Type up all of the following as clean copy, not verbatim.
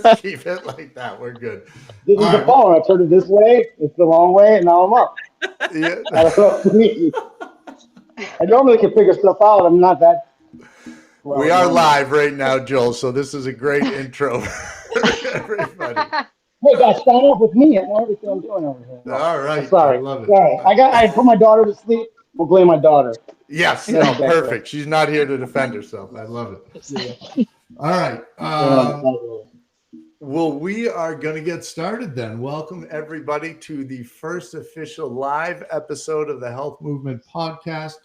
Just keep it like that. We're good. This All is the right. phone. I turned it this way. It's the wrong way, and now I'm up. Yeah. I don't know. I normally can figure stuff out. I'm not that We well are normally. live right now, Joel. So this is a great intro for everybody. Hey guys, sign up with me. I know everything I'm doing over here. No, All I'm right. I sorry. love it. Sorry. I put my daughter to sleep. We'll blame my daughter. Yes. You know No, exactly. perfect. She's not here to defend herself. I love it. Yeah. All right. Blame it on the title. Well, we are going to get started then. Welcome, everybody, to the first official live episode of the Health Movement Podcast.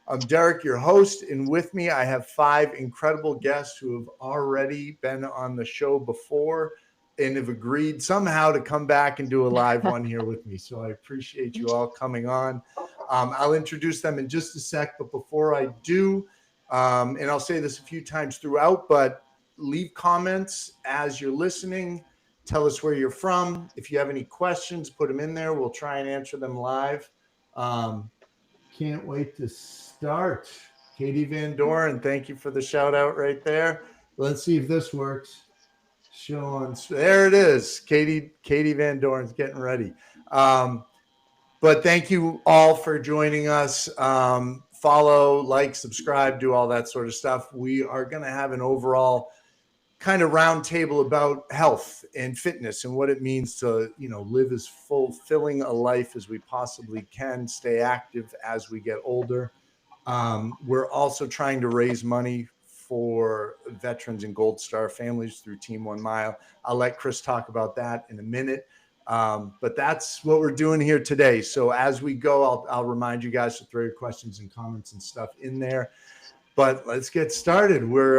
I'm Derek, your host, and with me, I have five incredible guests who have already been on the show before and have agreed somehow to come back and do a live one here with me. So I appreciate you all coming on. I'll introduce them in just a sec, but before I do, and I'll say this a few times throughout, but leave comments as you're listening. Tell us where you're from. If you have any questions, put them in there. We'll try and answer them live. Um, can't wait to start. Katie Van Doren, thank you for the shout out right there. Let's see if this works. Show on. There it is. Katie Van Doren's getting ready. But thank you all for joining us. Follow, like, subscribe, do all that sort of stuff. We are going to have an overall kind of roundtable about health and fitness and what it means to, live as fulfilling a life as we possibly can, stay active as we get older. We're also trying to raise money for veterans and Gold Star families through Team 1 Mile. I'll let Kris talk about that in a minute. But that's what we're doing here today. So as we go, I'll remind you guys to throw your questions and comments and stuff in there. But let's get started. We're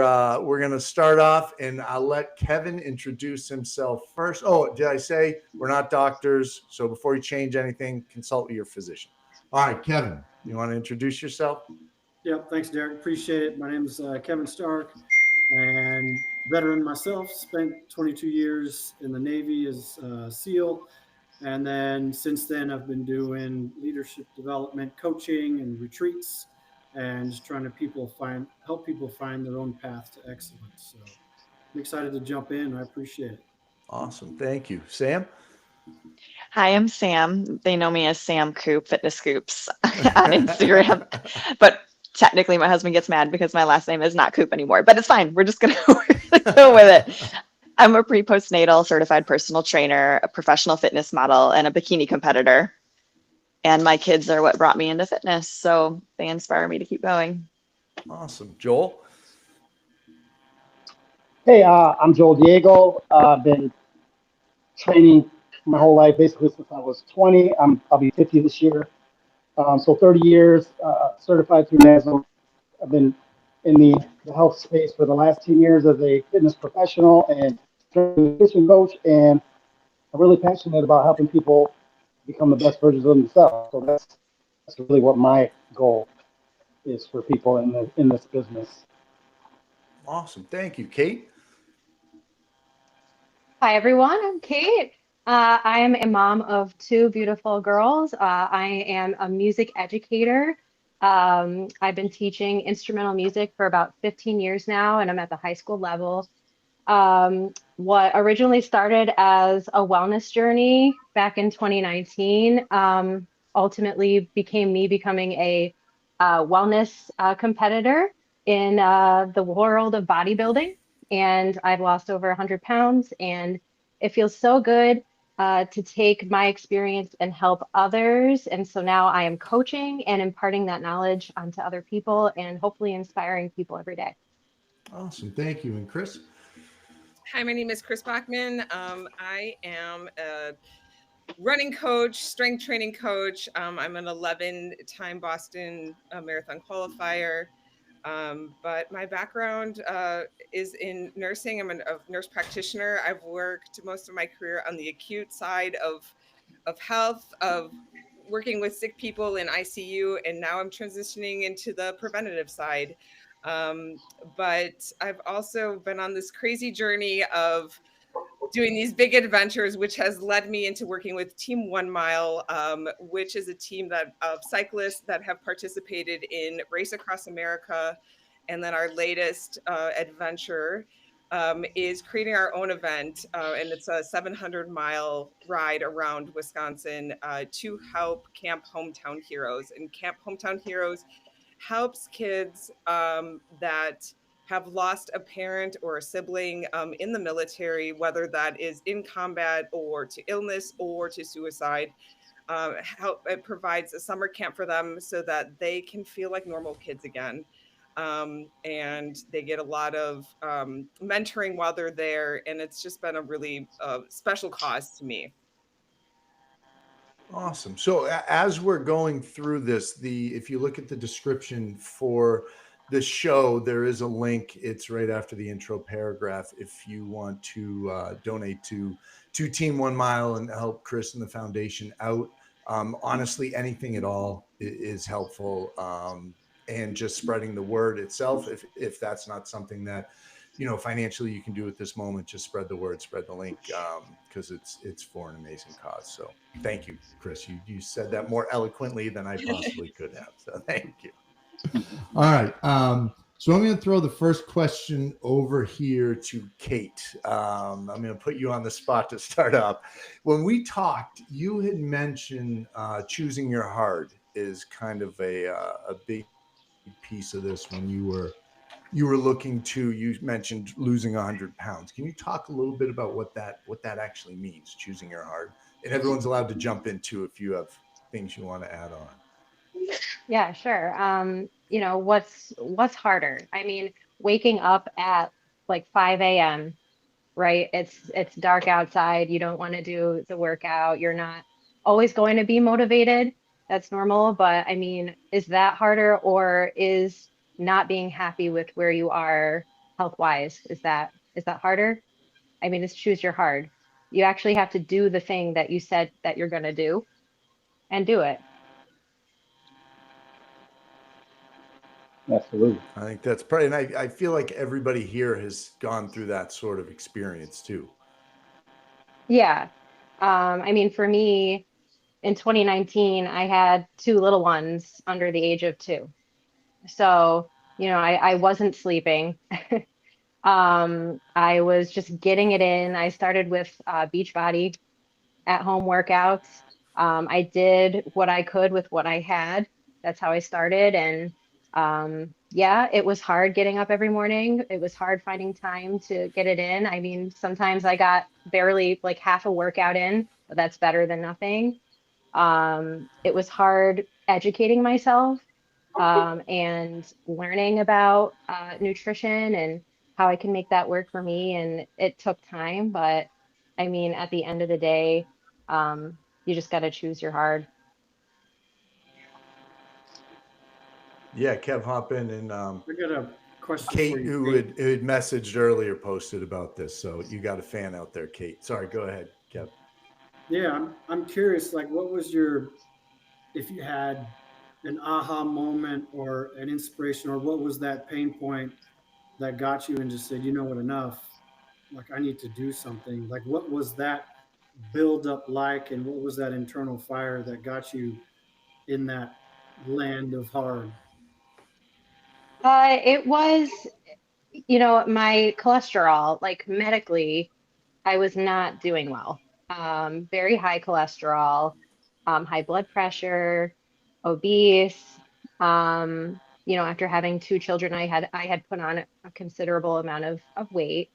going to start off, and I'll let Kevin introduce himself first. Oh, did I say we're not doctors? So before you change anything, consult with your physician. All right, Kevin, you want to introduce yourself? Yep, thanks, Derek. Appreciate it. My name is Kevin Stark, and veteran myself. Spent 22 years in the Navy as SEAL, and then since then I've been doing leadership development, coaching, and retreats, and just trying to help people find their own path to excellence. So I'm excited to jump in. I appreciate it. Awesome. Thank you. Sam? Hi, I'm Sam. They know me as Sam Coop, Fitness Scoops on Instagram. But technically, my husband gets mad because my last name is not Coop anymore. But it's fine. We're just gonna, we're gonna go with it. I'm a pre-postnatal certified personal trainer, a professional fitness model, and a bikini competitor. And my kids are what brought me into fitness, so they inspire me to keep going. Awesome. Joel? Hey, I'm Joel Diego. I've been training my whole life, basically since I was 20. I'll be 50 this year. So 30 years, certified through NASM. I've been in the health space for the last 10 years as a fitness professional and nutrition coach, and I'm really passionate about helping people become the best versions of themselves. So that's really what my goal is for people in this business. Awesome. Thank you. Kate? Hi, everyone. I'm Kate. I am a mom of two beautiful girls. I am a music educator. I've been teaching instrumental music for about 15 years now, and I'm at the high school level. What originally started as a wellness journey back in 2019 ultimately became me becoming a wellness competitor in the world of bodybuilding. And I've lost over 100 pounds, and it feels so good to take my experience and help others. And so now I am coaching and imparting that knowledge onto other people and hopefully inspiring people every day. Awesome. Thank you. And Kris? Hi, my name is Kris Bachman. I am a running coach, strength training coach. I'm an 11-time Boston Marathon qualifier. But my background is in nursing. I'm a nurse practitioner. I've worked most of my career on the acute side of health, of working with sick people in ICU, and now I'm transitioning into the preventative side. But I've also been on this crazy journey of doing these big adventures, which has led me into working with Team 1 Mile, which is a team of cyclists that have participated in Race Across America. And then our latest adventure is creating our own event, and it's a 700-mile ride around Wisconsin to help Camp Hometown Heroes. And Camp Hometown Heroes helps kids that have lost a parent or a sibling in the military, whether that is in combat or to illness or to suicide. It provides a summer camp for them so that they can feel like normal kids again. And they get a lot of mentoring while they're there. And it's just been a really special cause to me. Awesome. So as we're going through this, if you look at the description for the show, there is a link. It's right after the intro paragraph. If you want to donate to Team 1 Mile and help Kris and the foundation out, honestly, anything at all is helpful. And just spreading the word itself, if that's not something that financially you can do at this moment, just spread the word, spread the link, because it's for an amazing cause. So thank you, Kris. You said that more eloquently than I possibly could have. So thank you. All right. So I'm going to throw the first question over here to Cait. I'm going to put you on the spot to start off. When we talked, you had mentioned choosing your heart is kind of a big piece of this when you were looking to, you mentioned losing 100 pounds. Can you talk a little bit about what that actually means, choosing your heart? And everyone's allowed to jump into if you have things you want to add on. Yeah, sure. What's harder? I mean, waking up at like 5 a.m., right? It's dark outside. You don't want to do the workout. You're not always going to be motivated. That's normal. But I mean, is that harder, or is not being happy with where you are health wise? Is that harder? I mean, it's choose your hard. You actually have to do the thing that you said that you're going to do and do it. Absolutely. I think that's probably, and I feel like everybody here has gone through that sort of experience too. Yeah. I mean, for me, in 2019, I had two little ones under the age of 2. So, I wasn't sleeping. I was just getting it in. I started with Beachbody at home workouts. I did what I could with what I had. That's how I started. And yeah, it was hard getting up every morning. It was hard finding time to get it in. I mean, sometimes I got barely like half a workout in, but that's better than nothing. It was hard educating myself and learning about nutrition and how I can make that work for me. And it took time, but I mean, at the end of the day, you just got to choose your hard. Yeah, Kev, hop in, and I got a question Cait, for you, who Cait. had messaged earlier, posted about this. So you got a fan out there, Cait. Sorry, go ahead, Kev. Yeah, I'm curious. Like, what was if you had an aha moment or an inspiration, or what was that pain point that got you and just said, you know what, enough. Like, I need to do something. Like, what was that build up like, and what was that internal fire that got you in that land of hard? It was, my cholesterol, like medically, I was not doing well. Very high cholesterol, high blood pressure, obese. After having 2 children, I had put on a considerable amount of weight.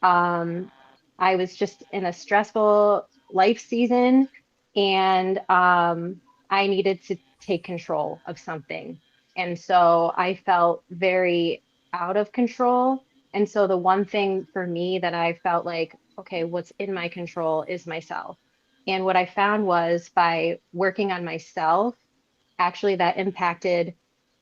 Um, I was just in a stressful life season, and I needed to take control of something. And so I felt very out of control. And so the one thing for me that I felt like, okay, what's in my control is myself. And what I found was by working on myself, actually that impacted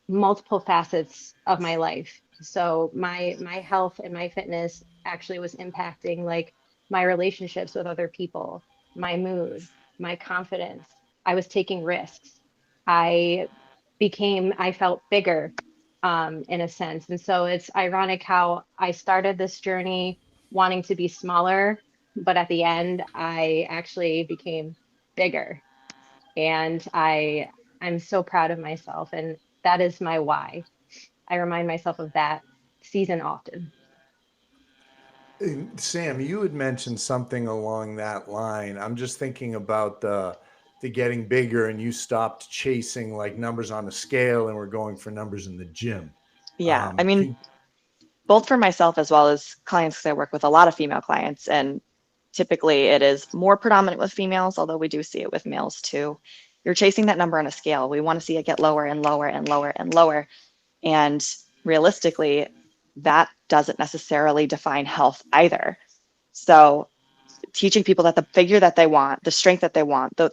multiple facets of my life. So my health and my fitness actually was impacting like my relationships with other people, my mood, my confidence. I was taking risks. I I felt bigger in a sense. And so it's ironic how I started this journey wanting to be smaller, but at the end I actually became bigger. And I'm so proud of myself, and that is my why. I remind myself of that season often. Sam, you had mentioned something along that line. I'm just thinking about the getting bigger, and you stopped chasing like numbers on a scale and we're going for numbers in the gym. Yeah. I mean, both for myself as well as clients, because I work with a lot of female clients, and typically it is more predominant with females, although we do see it with males too. You're chasing that number on a scale. We want to see it get lower and lower and lower and lower. And realistically, that doesn't necessarily define health either. So teaching people that the figure that they want, the strength that they want, the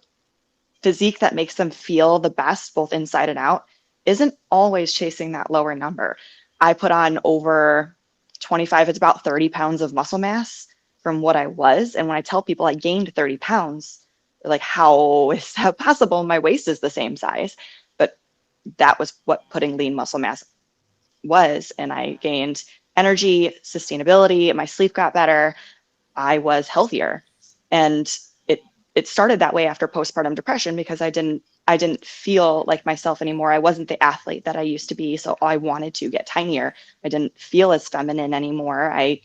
physique that makes them feel the best, both inside and out, isn't always chasing that lower number. I put on over 25, it's about 30 pounds of muscle mass from what I was. And when I tell people I gained 30 pounds, they're like, how is that possible? My waist is the same size. But that was what putting lean muscle mass was. And I gained energy, sustainability, my sleep got better. I was healthier. And it started that way after postpartum depression, because I didn't feel like myself anymore. I wasn't the athlete that I used to be. So I wanted to get tinier. I didn't feel as feminine anymore. I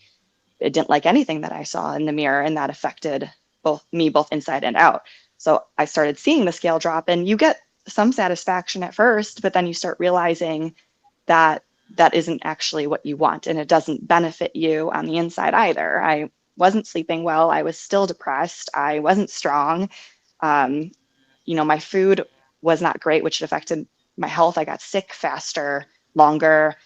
didn't like anything that I saw in the mirror, and that affected both inside and out. So I started seeing the scale drop, and you get some satisfaction at first, but then you start realizing that that isn't actually what you want, and it doesn't benefit you on the inside either. I wasn't sleeping well. I was still depressed. I wasn't strong. My food was not great, which affected my health. I got sick faster, longer.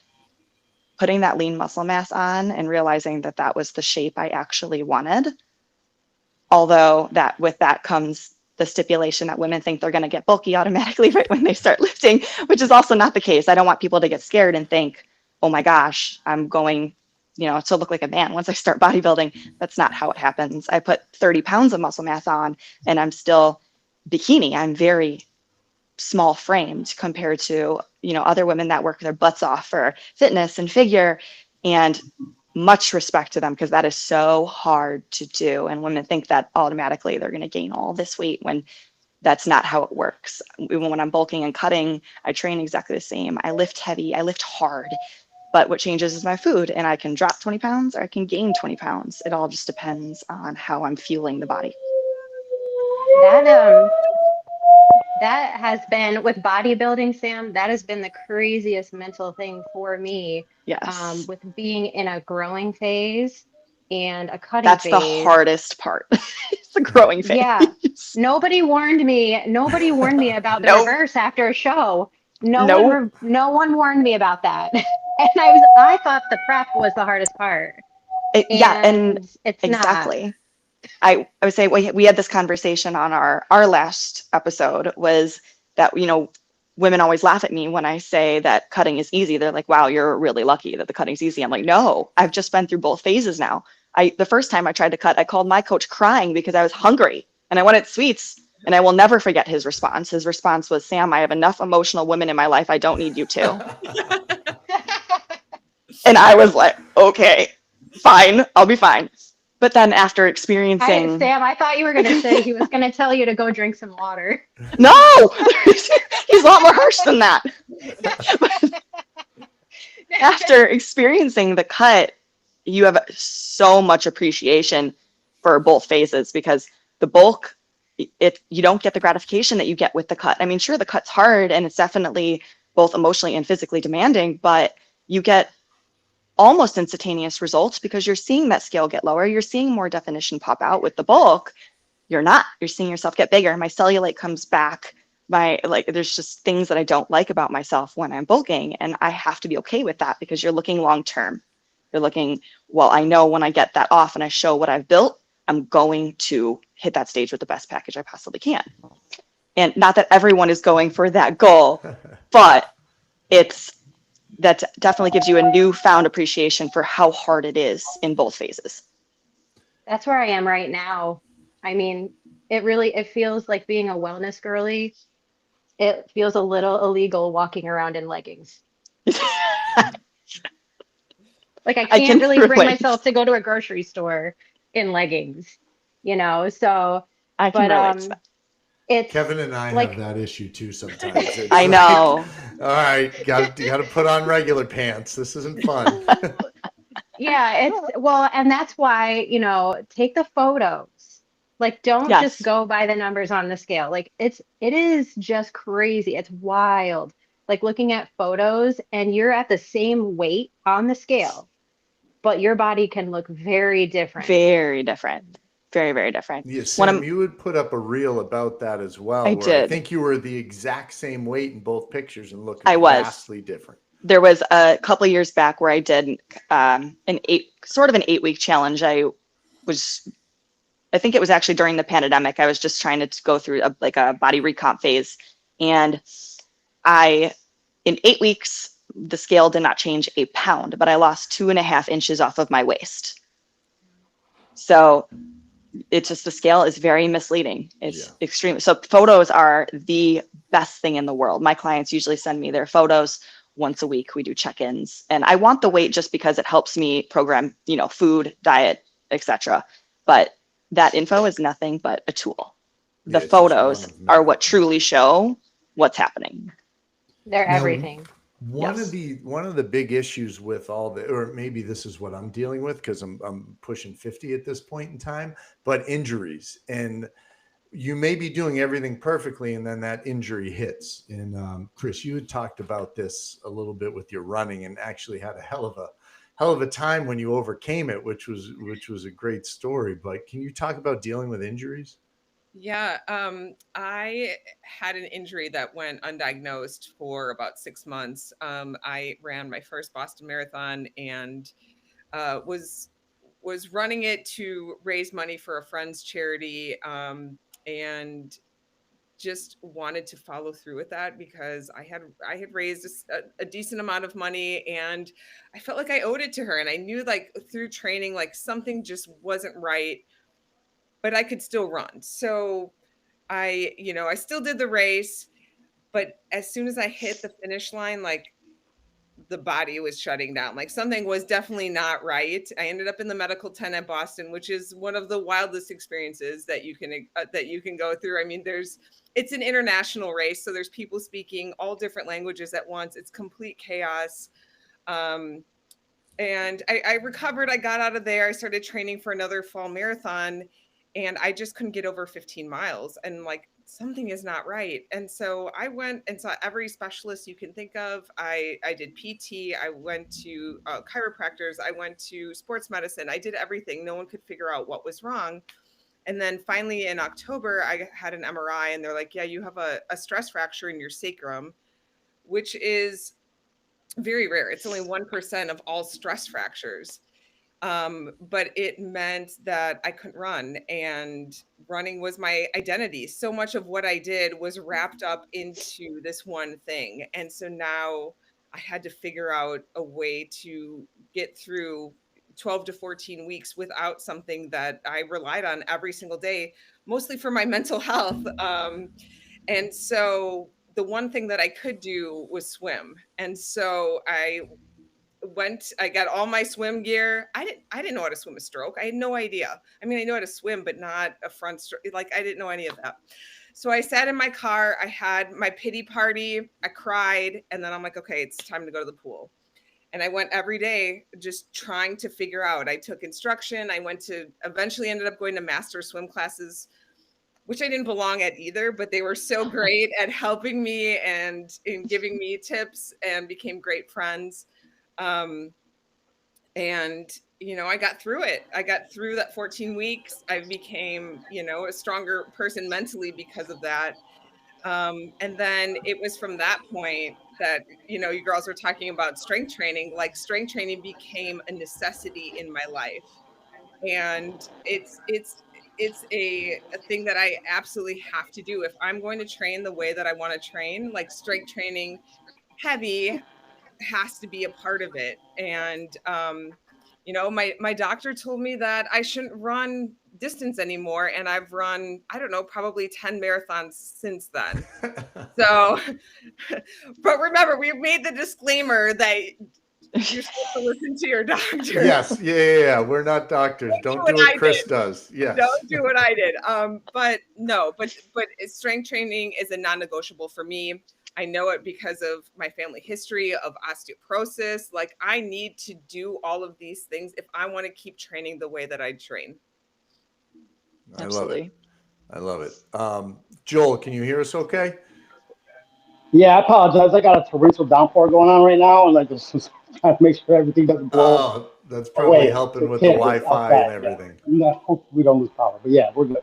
Putting that lean muscle mass on and realizing that that was the shape I actually wanted. Although that with that comes the stipulation that women think they're going to get bulky automatically right when they start lifting, which is also not the case. I don't want people to get scared and think, oh my gosh, I'm going to look like a man once I start bodybuilding. That's not how it happens. I put 30 pounds of muscle mass on and I'm still bikini. I'm very small framed compared to, other women that work their butts off for fitness and figure, and much respect to them, because that is so hard to do. And women think that automatically they're going to gain all this weight when that's not how it works. Even when I'm bulking and cutting, I train exactly the same. I lift heavy, I lift hard. But what changes is my food, and I can drop 20 pounds or I can gain 20 pounds. It all just depends on how I'm fueling the body. That has been with bodybuilding, Sam. That has been the craziest mental thing for me. Yes. With being in a growing phase and a cutting That's phase. The hardest part. It's the growing phase. Yeah. Nobody warned me about the reverse after a show. No one warned me about that. And I thought the prep was the hardest part. And it's exactly. Not. I would say we had this conversation on our last episode, was that, women always laugh at me when I say that cutting is easy. They're like, wow, you're really lucky that the cutting's easy. I'm like, no, I've just been through both phases now. The first time I tried to cut, I called my coach crying because I was hungry and I wanted sweets. And I will never forget his response. His response was, Sam, I have enough emotional women in my life. I don't need you to. And I was like, okay, fine, I'll be fine. But then after experiencing... Sam, I thought you were going to say he was going to tell you to go drink some water. No! He's a lot more harsh than that. After experiencing the cut, you have so much appreciation for both phases, because the bulk, you don't get the gratification that you get with the cut. I mean, sure, the cut's hard and it's definitely both emotionally and physically demanding, but you get almost instantaneous results because you're seeing that scale get lower. You're seeing more definition pop out. With the bulk, you're not. You're seeing yourself get bigger. My cellulite comes back. There's just things that I don't like about myself when I'm bulking, and I have to be okay with that, because you're looking long term. You're looking, well, I know when I get that off and I show what I've built, I'm going to hit that stage with the best package I possibly can. And not that everyone is going for that goal, but that definitely gives you a newfound appreciation for how hard it is in both phases. That's where I am right now. I mean, it feels like being a wellness girly. It feels a little illegal walking around in leggings. Like I can't really bring myself to go to a grocery store in leggings, so. I can relate to that. Kevin and I have that issue too sometimes. I know. All right, got to put on regular pants. This isn't fun. Yeah, well, and that's why, take the photos. Like, don't just Yes, go by the numbers on the scale. Like, it is just crazy. It's wild. Like looking at photos and you're at the same weight on the scale, but your body can look very different. very different. Very, very different. Yeah, One Sam, of you would put up a reel about that as well, I where I did. think you were the exact same weight in both pictures and looked I was. vastly different. There was a couple of years back where I did an 8-week challenge. I think it was actually during the pandemic. I was just trying to go through a body recomp phase. And in 8 weeks, the scale did not change a pound, but I lost 2.5 inches off of my waist. So it's just, the scale is very misleading. It's extreme. So photos are the best thing in the world. My clients usually send me their photos once a week. We do check-ins, and I want the weight just because it helps me program, food, diet, etc. But that info is nothing but a tool. The photos are what truly show what's happening. They're everything. One of the big issues with all the, or maybe this is what I'm dealing with because I'm pushing 50 at this point in time, but injuries. And you may be doing everything perfectly, and then that injury hits. And Kris, you had talked about this a little bit with your running, and actually had a hell of a time when you overcame it, which was a great story. But can you talk about dealing with injuries? Yeah, I had an injury that went undiagnosed for about 6 months. I ran my first Boston Marathon and was running it to raise money for a friend's charity, and just wanted to follow through with that because I had raised a decent amount of money, and I felt like I owed it to her, and I knew like through training like something just wasn't right, but I could still run. So I still did the race, but as soon as I hit the finish line, like the body was shutting down. Like something was definitely not right. I ended up in the medical tent at Boston, which is one of the wildest experiences that you can go through. I mean, it's an international race, so there's people speaking all different languages at once. It's complete chaos. And I recovered. I got out of there. I started training for another fall marathon, and I just couldn't get over 15 miles. And like, something is not right. And so I went and saw every specialist you can think of. I did PT. I went to chiropractors. I went to sports medicine. I did everything. No one could figure out what was wrong. And then finally in October, I had an MRI, and they're like, yeah, you have a stress fracture in your sacrum, which is very rare. It's only 1% of all stress fractures. But it meant that I couldn't run, and running was my identity. So much of what I did was wrapped up into this one thing. And so now I had to figure out a way to get through 12 to 14 weeks without something that I relied on every single day, mostly for my mental health. And so the one thing that I could do was swim. And so I got all my swim gear. I didn't know how to swim a stroke. I had no idea. I mean, I know how to swim, but not a front stroke. Like, I didn't know any of that. So I sat in my car. I had my pity party. I cried. And then I'm like, okay, it's time to go to the pool. And I went every day just trying to figure out. I took instruction. I eventually ended up going to master swim classes, which I didn't belong at either, but they were so great at helping me and in giving me tips, and became great friends. And, I got through it. I got through that 14 weeks. I became, a stronger person mentally because of that. And then it was from that point that, you girls were talking about strength training. Like, strength training became a necessity in my life. And it's a thing that I absolutely have to do if I'm going to train the way that I want to train. Like, strength training heavy has to be a part of it. And my doctor told me that I shouldn't run distance anymore, and I've run, I don't know, probably 10 marathons since then. So but remember, we made the disclaimer that you're supposed to listen to your doctor. Yes. Yeah. We're not doctors. Don't do what Kris does. Yes. Don't do what I did. But strength training is a non-negotiable for me. I know it because of my family history of osteoporosis. Like, I need to do all of these things if I want to keep training the way that I train. I Absolutely. love it. Joel, can you hear us okay? Yeah, I apologize. I got a torrential downpour going on right now, and I just trying to make sure everything doesn't blow Oh, that's probably away. helping The with the campus Wi-Fi and outside. Yeah. everything. No, hope we don't lose power. But yeah, we're good.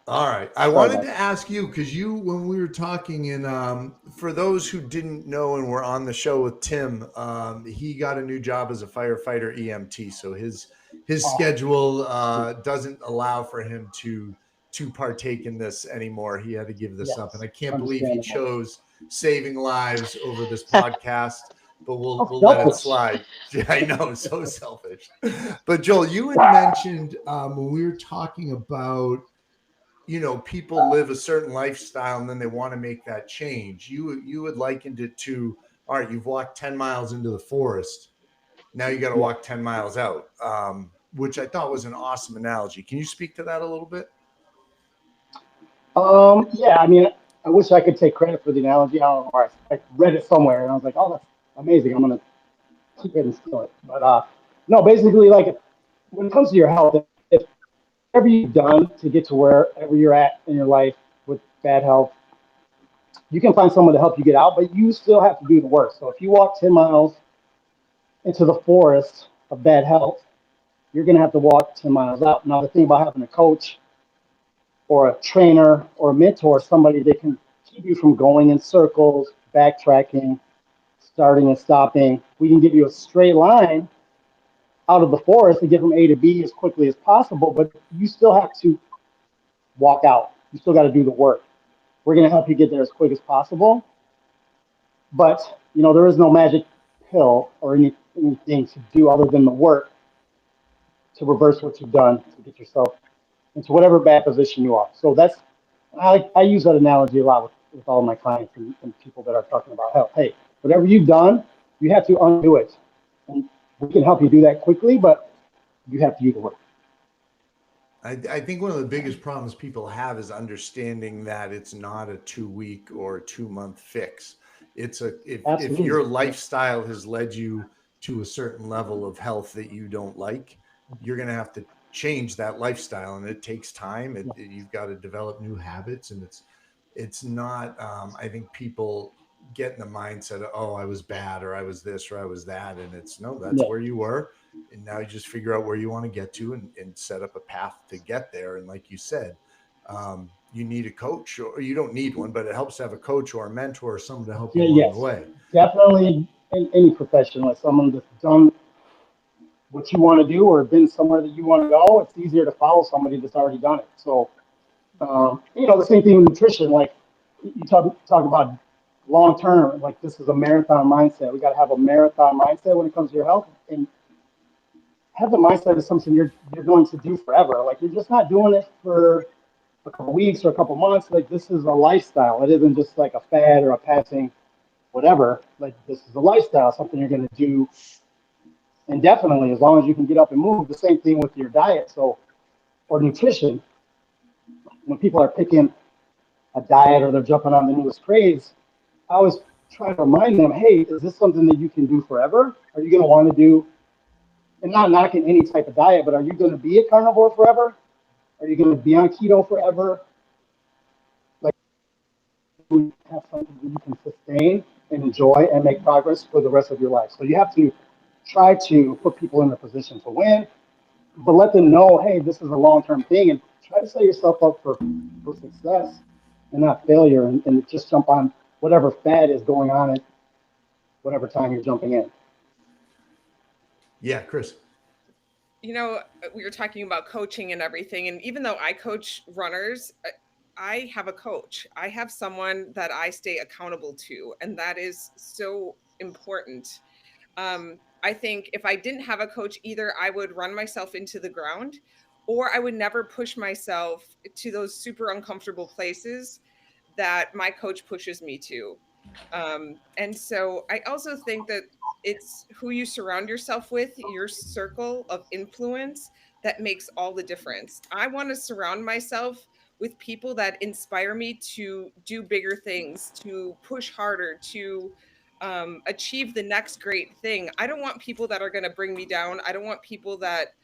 All right. I Sorry wanted about to that. ask you, because when we were talking, and for those who didn't know and were on the show with Tim, he got a new job as a firefighter EMT. So his Oh, schedule doesn't allow for him to partake in this anymore. He had to give this up, and yes, I can't believe he understandable. chose saving lives over this podcast. But we'll How let it selfish. slide. Yeah, I know, so selfish. But Joel, you had mentioned when we were talking about, people live a certain lifestyle and then they want to make that change. You had likened it to, all right, you've walked 10 miles into the forest. Now you got to Yeah. walk 10 miles out, which I thought was an awesome analogy. Can you speak to that a little bit? Yeah, I mean, I wish I could take credit for the analogy. I don't know, or I read it somewhere, and I was like, oh, that's amazing. I'm gonna keep it and steal it. But no, basically, like when it comes to your health, if whatever you've done to get to wherever you're at in your life with bad health, you can find someone to help you get out, but you still have to do the work. So if you walk 10 miles into the forest of bad health, you're going to have to walk 10 miles out. Now, the thing about having a coach or a trainer or a mentor, somebody that can keep you from going in circles, backtracking, starting and stopping, we can give you a straight line out of the forest to get from A to B as quickly as possible, but you still have to walk out. You still got to do the work. We're going to help you get there as quick as possible. But there is no magic pill or anything to do other than the work to reverse what you've done to get yourself into whatever bad position you are. So I use that analogy a lot with all of my clients and people that are talking about health. Hey, whatever you've done, you have to undo it. And we can help you do that quickly, but you have to do the work. I think one of the biggest problems people have is understanding that it's not a 2 week or 2 month fix. It's if Absolutely. your lifestyle has led you to a certain level of health that you don't like, you're going to have to change that lifestyle, and it takes time. Yeah. You've got to develop new habits, and it's not. I think people get in the mindset of, oh, I was bad, or I was this, or I was that, and it's no, that's Yeah. where you were, and now you just figure out where you want to get to, and set up a path to get there. And like you said, you need a coach, or you don't need one, but it helps to have a coach or a mentor or someone to help you Yeah, along the yes. way. Definitely in any profession, like someone that's done what you want to do or been somewhere that you want to go, it's easier to follow somebody that's already done it. So, the same thing with nutrition. Like you talk about long term, like this is a marathon mindset. We got to have a marathon mindset when it comes to your health, and have the mindset of something you're going to do forever. Like you're just not doing it for a couple weeks or a couple months. Like this is a lifestyle. It isn't just like a fad or a passing whatever. Like this is a lifestyle, something you're going to do indefinitely as long as you can get up and move. The same thing with your diet. So or nutrition. When people are picking a diet or they're jumping on the newest craze, I always try to remind them, hey, is this something that you can do forever? Are you going to want to do, and not knocking any type of diet, but are you going to be a carnivore forever? Are you going to be on keto forever? Like, you have something that you can sustain and enjoy and make progress for the rest of your life. So you have to try to put people in a position to win, but let them know, hey, this is a long-term thing, and try to set yourself up for success and not failure, and just jump on whatever fad is going on at whatever time you're jumping in. Yeah, Chris. We were talking about coaching and everything. And even though I coach runners, I have a coach. I have someone that I stay accountable to. And that is so important. I think if I didn't have a coach, either I would run myself into the ground, or I would never push myself to those super uncomfortable places that my coach pushes me to. And so I also think that it's who you surround yourself with, your circle of influence, that makes all the difference. I want to surround myself with people that inspire me to do bigger things, to push harder, to achieve the next great thing. I don't want people that are going to bring me down. I don't want people that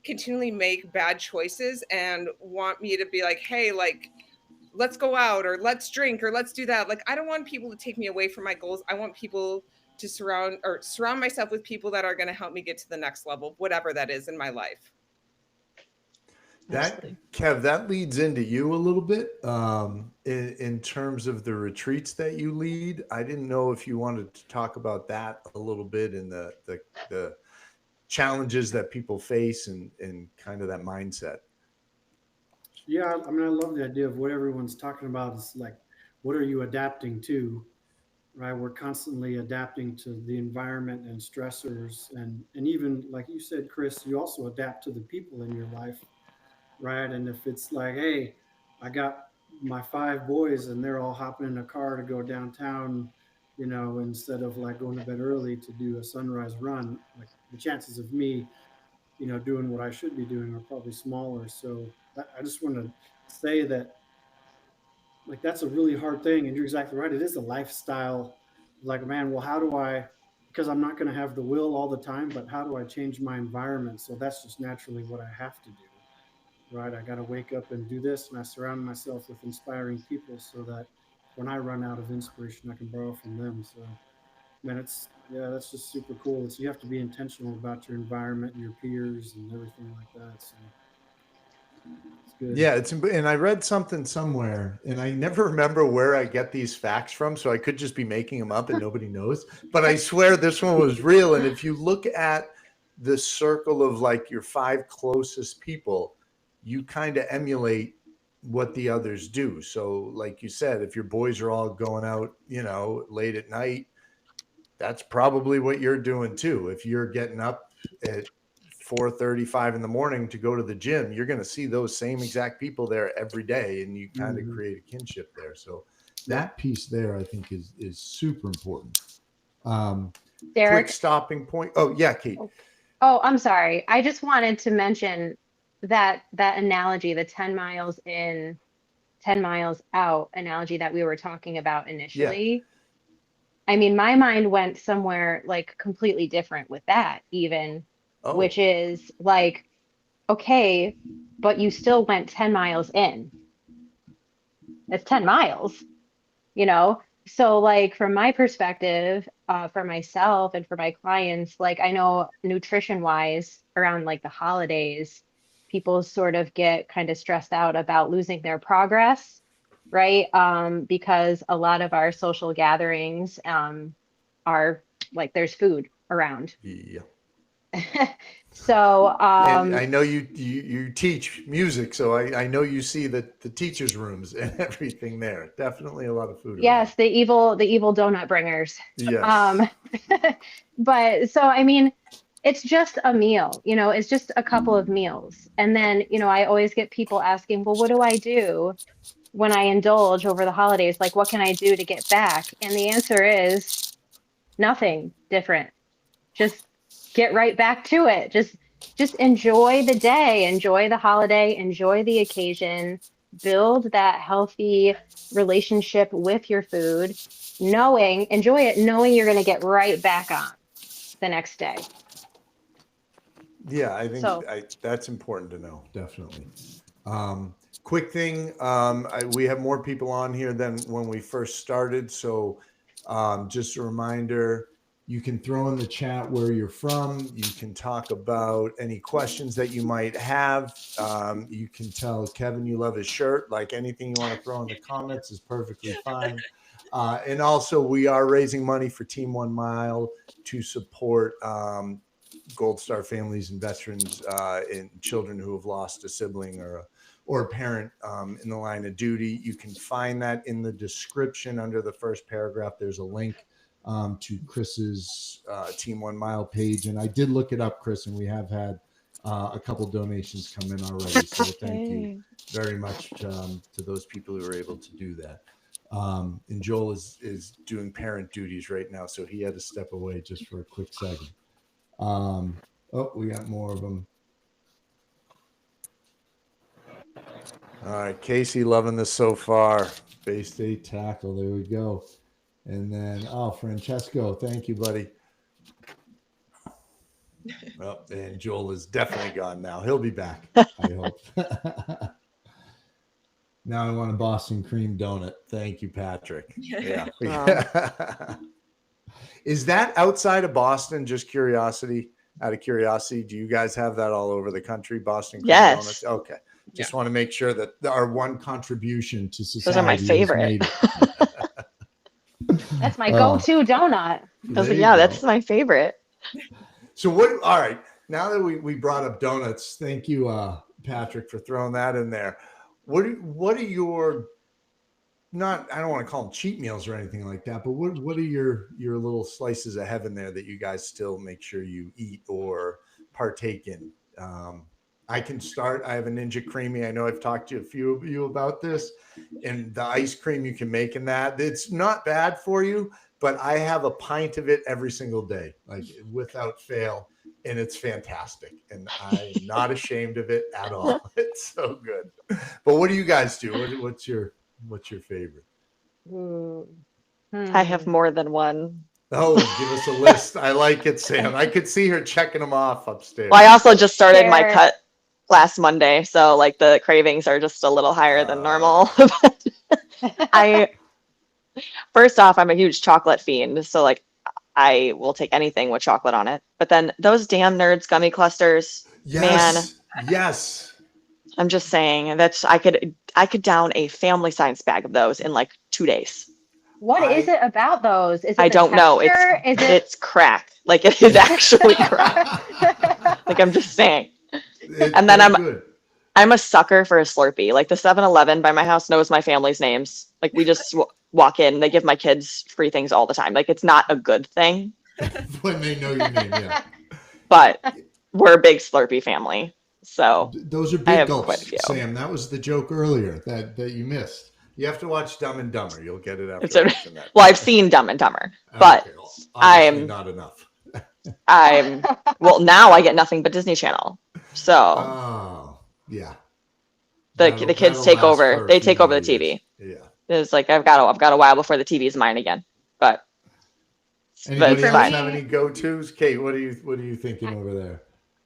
continually make bad choices and want me to be like, hey, like, let's go out or let's drink or let's do that. Like, I don't want people to take me away from my goals. I want people to surround myself with people that are going to help me get to the next level, whatever that is in my life. Kev, that leads into you a little bit in terms of the retreats that you lead. I didn't know if you wanted to talk about that a little bit and the challenges that people face and kind of that mindset. Yeah, I mean, I love the idea of what everyone's talking about is like, what are you adapting to, right? We're constantly adapting to the environment and stressors, and even like you said, Kris, you also adapt to the people in your life, right? And if it's like, hey, I got my 5 boys and they're all hopping in a car to go downtown, you know, instead of like going to bed early to do a sunrise run, like the chances of me, you know, doing what I should be doing are probably smaller. So I just want to say that, like, that's a really hard thing. And you're exactly right. It is a lifestyle. Like, man, well, how do I, because I'm not going to have the will all the time, but how do I change my environment? So that's just naturally what I have to do. Right. I got to wake up and do this. And I surround myself with inspiring people so that when I run out of inspiration, I can borrow from them. So, man, that's just super cool. You have to be intentional about your environment and your peers and everything like that. So it's good. Yeah, and I read something somewhere, and I never remember where I get these facts from, so I could just be making them up and nobody knows. But I swear this one was real. And if you look at the circle of like your 5 closest people, you kind of emulate what the others do. So like you said, if your boys are all going out, you know, late at night, that's probably what you're doing too. If you're getting up at 4:35 in the morning to go to the gym, you're going to see those same exact people there every day, and you kind of create a kinship there. So that piece there, I think, is super important. Derek, quick stopping point. Oh yeah, Cait. Oh, I'm sorry. I just wanted to mention that analogy, the 10 miles in, 10 miles out analogy that we were talking about initially. I mean, my mind went somewhere like completely different with that, even, which is like, okay, but you still went 10 miles in. It's 10 miles, you know? So, like, from my perspective, for myself and for my clients, like, I know nutrition wise around like the holidays, people sort of get kind of stressed out about losing their progress, right? Because a lot of our social gatherings are like there's food around. Yeah. So and I know you teach music, so I know you see the teachers' rooms and everything there. Definitely a lot of food. Yes, around. the evil donut bringers. Yes. But so I mean, it's just a meal, you know, it's just a couple of meals. And then, you know, I always get people asking, well, what do I do when I indulge over the holidays? Like, what can I do to get back? And the answer is nothing different. Just get right back to it. Just enjoy the day, enjoy the holiday, enjoy the occasion, build that healthy relationship with your food, enjoy it, knowing you're going to get right back on the next day. Yeah, I think that's important to know. Definitely. Quick thing. We have more people on here than when we first started. So just a reminder, you can throw in the chat where you're from. You can talk about any questions that you might have. You can tell Kevin you love his shirt. Like anything you want to throw in the comments is perfectly fine. And also, we are raising money for Team 1 Mile to support Gold Star families and veterans and children who have lost a sibling or a parent in the line of duty. You can find that in the description under the first paragraph. There's a link to Kris's Team 1 Mile page. And I did look it up, Kris, and we have had a couple donations come in already. So thank you very much to those people who were able to do that. And Joel is doing parent duties right now, so he had to step away just for a quick second. We got more of them. All right, Casey, loving this so far. Bay State tackle. There we go. And then, Francesco, thank you, buddy. Oh, and Joel is definitely gone now. He'll be back, I hope. Now I want a Boston cream donut. Thank you, Patrick. Yeah. Is that outside of Boston? Just curiosity. Out of curiosity, do you guys have that all over the country? Boston cream donuts? Okay. Just want to make sure that our one contribution to society. Those are my favorite. That's my go-to donut. That's my favorite. So what? All right. Now that we brought up donuts, thank you, Patrick, for throwing that in there. What are your I don't want to call them cheat meals or anything like that, but what are your little slices of heaven there that you guys still make sure you eat or partake in? I can start. I have a Ninja Creamy. I know I've talked to a few of you about this, and the ice cream you can make in that. It's not bad for you, but I have a pint of it every single day, like without fail, and it's fantastic. And I'm not ashamed of it at all. It's so good. But what do you guys do? What's your favorite? I have more than one. Oh, give us a list. I like it, Sam. I could see her checking them off upstairs. Well, I also just started my cut last Monday, so like the cravings are just a little higher than normal. First off, I'm a huge chocolate fiend, so like I will take anything with chocolate on it. But then those damn Nerds gummy clusters, man. Yes. I'm just saying I could down a family science bag of those in like 2 days. What is it about those? Is it I don't know. It's crack. Like it is actually crack. Like I'm just saying. And then I'm a sucker for a Slurpee. Like the 7-Eleven by my house knows my family's names. Like we just walk in, they give my kids free things all the time. Like it's not a good thing. When they know your name, yeah. But we're a big Slurpee family. So those are big gulps, Sam. That was the joke earlier that you missed. You have to watch Dumb and Dumber. You'll get it after watching that. Well, I've seen Dumb and Dumber, but I'm not enough. Well, now I get nothing but Disney Channel. So the kids take over. They take over the TV. Yeah, it's like I've got a while before the TV's mine again. But anybody else have any go-tos? Kate, what are you thinking over there?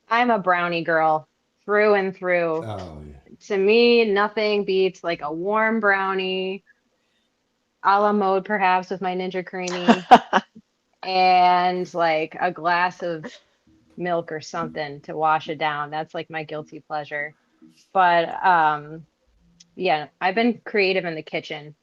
I'm a brownie girl through and through. Oh, yeah. To me, nothing beats like a warm brownie, a la mode perhaps with my Ninja Creamy, and like a glass of milk or something to wash it down. That's like my guilty pleasure. But yeah, I've been creative in the kitchen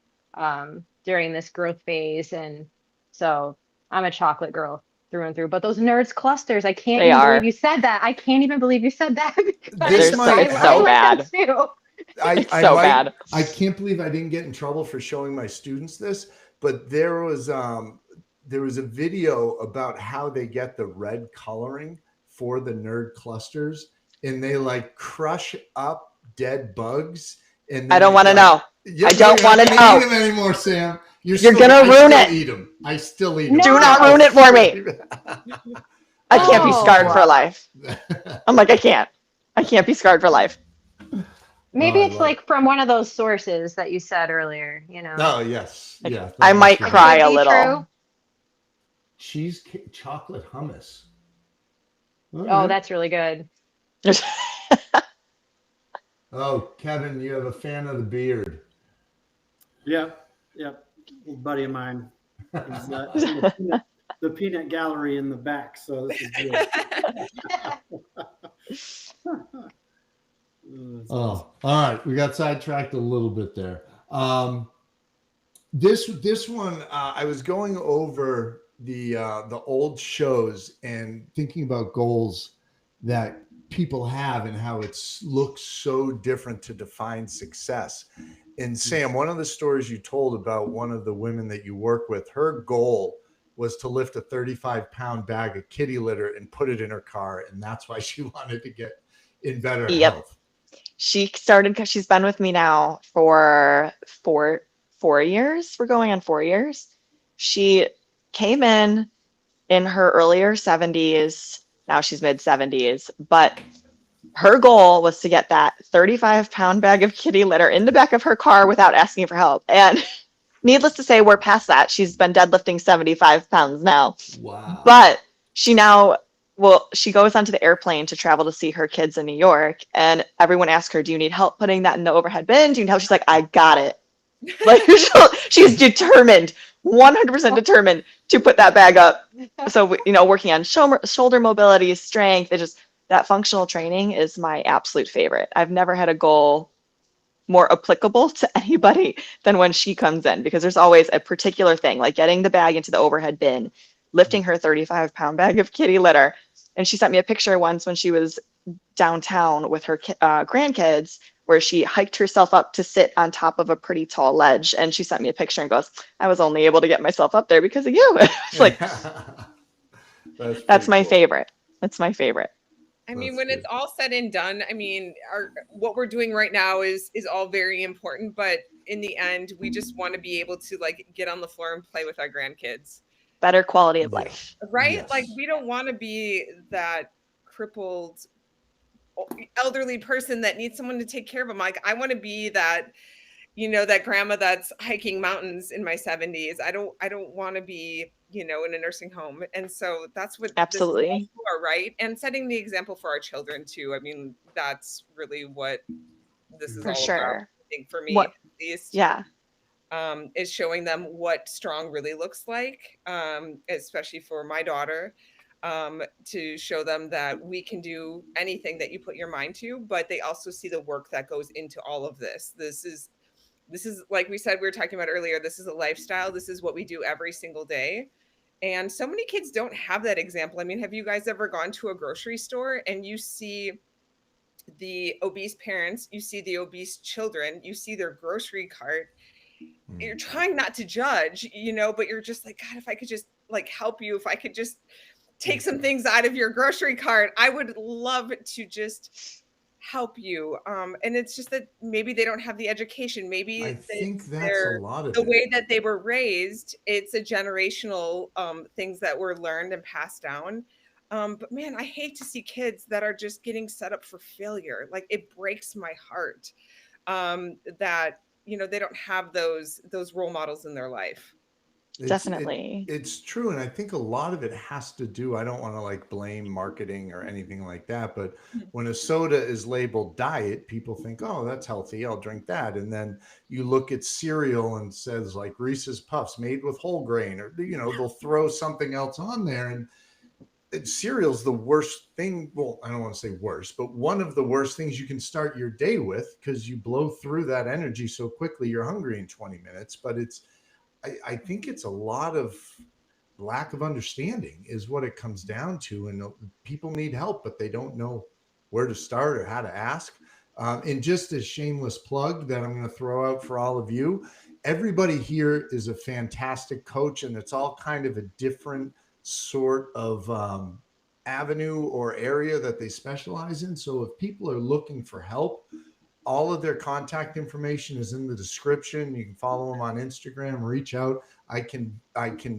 during this growth phase, and so I'm a chocolate girl through and through. But those Nerds clusters, I can't even believe you said that. I can't even believe you said that. It's so bad. Bad. I can't believe I didn't get in trouble for showing my students this, but there was a video about how they get the red coloring for the Nerd clusters, and they like crush up dead bugs. And I don't want to know. I don't want to know. I can't eat them anymore, Sam. You're gonna ruin it. Eat them. I still eat them. Do not ruin it for me. I can't be scarred for life. I'm like, I can't be scarred for life. Maybe it's like from one of those sources that you said earlier, you know. Oh, yes. Yeah. I might cry a little. True. Cheesecake chocolate hummus. Oh, that's really good. Oh, Kevin, you have a fan of the beard. Yep. A buddy of mine. He's the peanut gallery in the back, so this is good. Oh, all right. We got sidetracked a little bit there. This one, I was going over the old shows and thinking about goals that people have and how it looks so different to define success. And Sam, one of the stories you told about one of the women that you work with, her goal was to lift a 35-pound bag of kitty litter and put it in her car, and that's why she wanted to get in better health. She started because she's been with me now for four years. We're going on 4 years. She came in her earlier 70s. Now she's mid 70s, but her goal was to get that 35-pound bag of kitty litter in the back of her car without asking for help. And needless to say, we're past that. She's been deadlifting 75 pounds now. Wow. But she now, well, she goes onto the airplane to travel to see her kids in New York. And everyone asks her, do you need help putting that in the overhead bin? Do you need help? She's like, I got it. Like she's determined, 100% determined to put that bag up. So, working on shoulder mobility, strength, that functional training is my absolute favorite. I've never had a goal more applicable to anybody than when she comes in, because there's always a particular thing, like getting the bag into the overhead bin, lifting her 35-pound bag of kitty litter. And she sent me a picture once when she was downtown with her grandkids, where she hiked herself up to sit on top of a pretty tall ledge. And she sent me a picture and goes, I was only able to get myself up there because of you. It's like, that's my favorite. That's my favorite. I mean, when it's all said and done, I mean, what we're doing right now is all very important, but in the end, we just want to be able to like get on the floor and play with our grandkids. Better quality of life. Right? Yes. Like, we don't want to be that crippled elderly person that needs someone to take care of them. Like, I want to be that, that grandma that's hiking mountains in my 70s. I don't want to be, in a nursing home. And so that's what absolutely this is for, right? And setting the example for our children too. I mean, that's really what this is for all sure. about. I think for me, at least, yeah, is showing them what strong really looks like, especially for my daughter, to show them that we can do anything that you put your mind to, but they also see the work that goes into all of this. This is like we said, we were talking about earlier, this is a lifestyle. This is what we do every single day. And so many kids don't have that example. I mean, have you guys ever gone to a grocery store and you see the obese parents, you see the obese children, you see their grocery cart? You're trying not to judge, but you're just like, God, if I could just like help you, if I could just take some things out of your grocery cart, I would love to just help you. And it's just that maybe they don't have the education. Maybe I think that's a lot of the way that they were raised. It's a generational things that were learned and passed down. But man, I hate to see kids that are just getting set up for failure. Like, it breaks my heart that they don't have those role models in their life. Definitely. It's true. And I think a lot of it has to do, I don't want to like blame marketing or anything like that, but when a soda is labeled diet, people think, oh, that's healthy, I'll drink that. And then you look at cereal and says like Reese's Puffs made with whole grain, or, they'll throw something else on there. And cereal's the worst thing. Well, I don't want to say worse, but one of the worst things you can start your day with, because you blow through that energy so quickly, you're hungry in 20 minutes. But I think it's a lot of lack of understanding is what it comes down to. And people need help, but they don't know where to start or how to ask. And just a shameless plug that I'm going to throw out for all of you, everybody here is a fantastic coach, and it's all kind of a different sort of avenue or area that they specialize in. So if people are looking for help, all of their contact information is in the description. You can follow them on Instagram, reach out. I can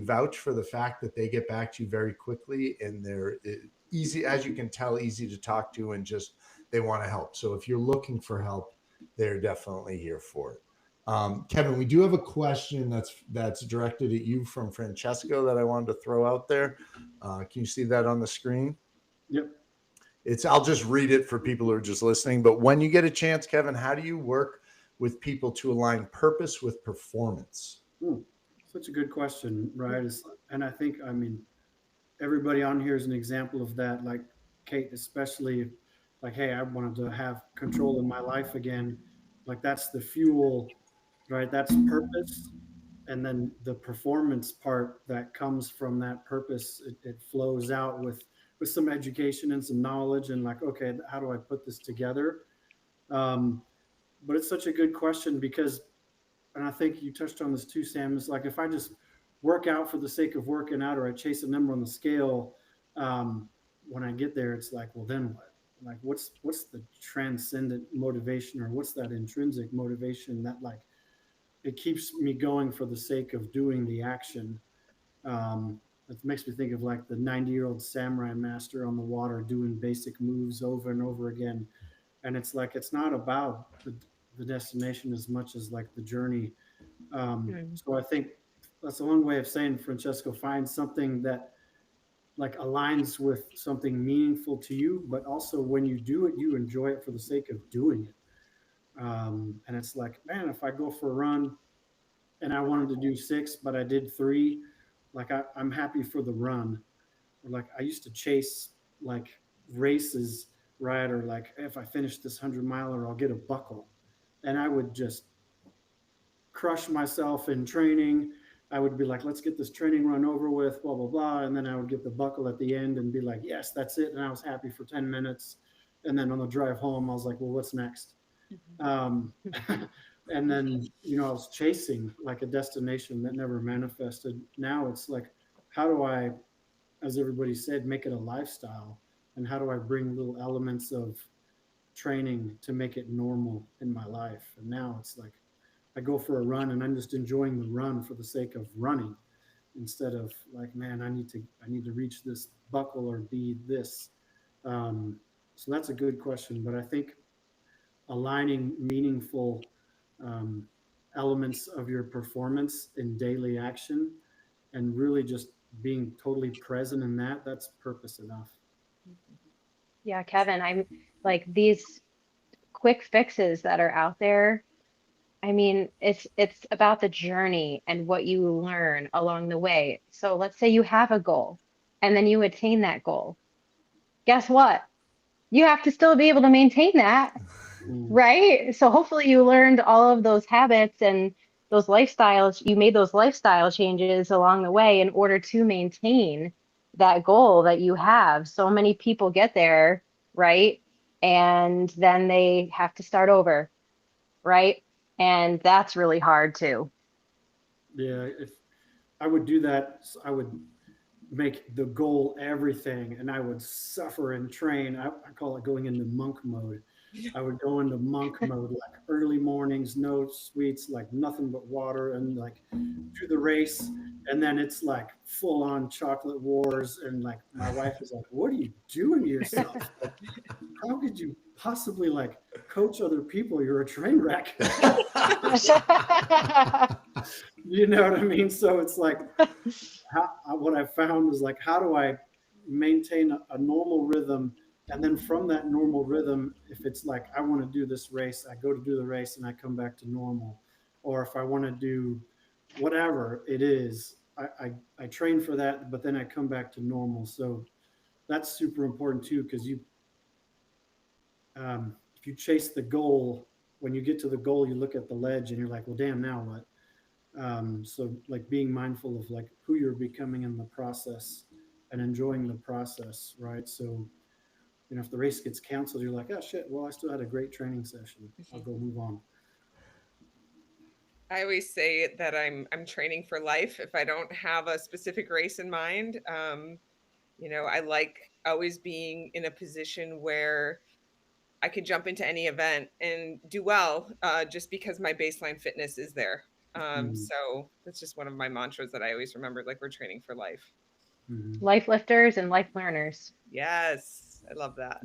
vouch for the fact that they get back to you very quickly, and they're easy, as you can tell, easy to talk to, and just they want to help. So if you're looking for help, they're definitely here for it. Kevin, we do have a question that's directed at you from Francesco that I wanted to throw out there. Can you see that on the screen? Yep. I'll just read it for people who are just listening. But when you get a chance, Kevin, how do you work with people to align purpose with performance? Such a good question, right? And I think, everybody on here is an example of that. Like Cait, especially, like, hey, I wanted to have control in my life again. Like, that's the fuel, right? That's purpose. And then the performance part that comes from that purpose, it flows out with some education and some knowledge, and like, okay, how do I put this together? But it's such a good question, because, and I think you touched on this too, Sam, is like, if I just work out for the sake of working out, or I chase a number on the scale, when I get there, it's like, well, then what? Like, what's the transcendent motivation, or what's that intrinsic motivation that, like, it keeps me going for the sake of doing the action? It makes me think of like the 90-year-old samurai master on the water doing basic moves over and over again. And it's like, it's not about the destination as much as like the journey. So I think that's a long way of saying, Francesco, find something that like aligns with something meaningful to you, but also when you do it, you enjoy it for the sake of doing it. And it's like, man, if I go for a run and I wanted to do 6, but I did 3, like I'm happy for the run. Or like I used to chase like races, right? Or like if I finish this 100-miler, I'll get a buckle. And I would just crush myself in training. I would be like, let's get this training run over with, blah, blah, blah. And then I would get the buckle at the end and be like, yes, that's it. And I was happy for 10 minutes. And then on the drive home, I was like, well, what's next? And then, I was chasing like a destination that never manifested. Now it's like, how do I, as everybody said, make it a lifestyle? And how do I bring little elements of training to make it normal in my life? And now it's like, I go for a run and I'm just enjoying the run for the sake of running, instead of like, man, I need to reach this buckle or be this. So that's a good question. But I think aligning meaningful elements of your performance in daily action and really just being totally present in that's purpose enough. Yeah, Kevin, I'm like these quick fixes that are out there. I mean, it's about the journey and what you learn along the way. So let's say you have a goal and then you attain that goal. Guess what? You have to still be able to maintain that, right? So hopefully you learned all of those habits and those lifestyles. You made those lifestyle changes along the way in order to maintain that goal that you have. So many people get there, right? And then they have to start over, right? And that's really hard too. Yeah, if I would do that, I would make the goal everything, and I would suffer and train. I call it going into monk mode. I would go into monk mode, like early mornings, no sweets, like nothing but water, and like do the race. And then it's like full on chocolate wars. And like my wife is like, what are you doing to yourself? Like, how could you possibly like coach other people? You're a train wreck. You know what I mean? So it's like, what I found is like, how do I maintain a normal rhythm? And then from that normal rhythm, if it's like, I want to do this race, I go to do the race and I come back to normal. Or if I want to do whatever it is, I train for that, but then I come back to normal. So that's super important too, because if you chase the goal, when you get to the goal, you look at the ledge and you're like, well, damn, now what? So like being mindful of like who you're becoming in the process and enjoying the process, right? So, if the race gets canceled, you're like, oh shit, well, I still had a great training session. I'll go move on. I always say that I'm training for life if I don't have a specific race in mind. I like always being in a position where I could jump into any event and do well, just because my baseline fitness is there. So that's just one of my mantras that I always remember, like we're training for life. Life lifters and life learners. Yes, I love that.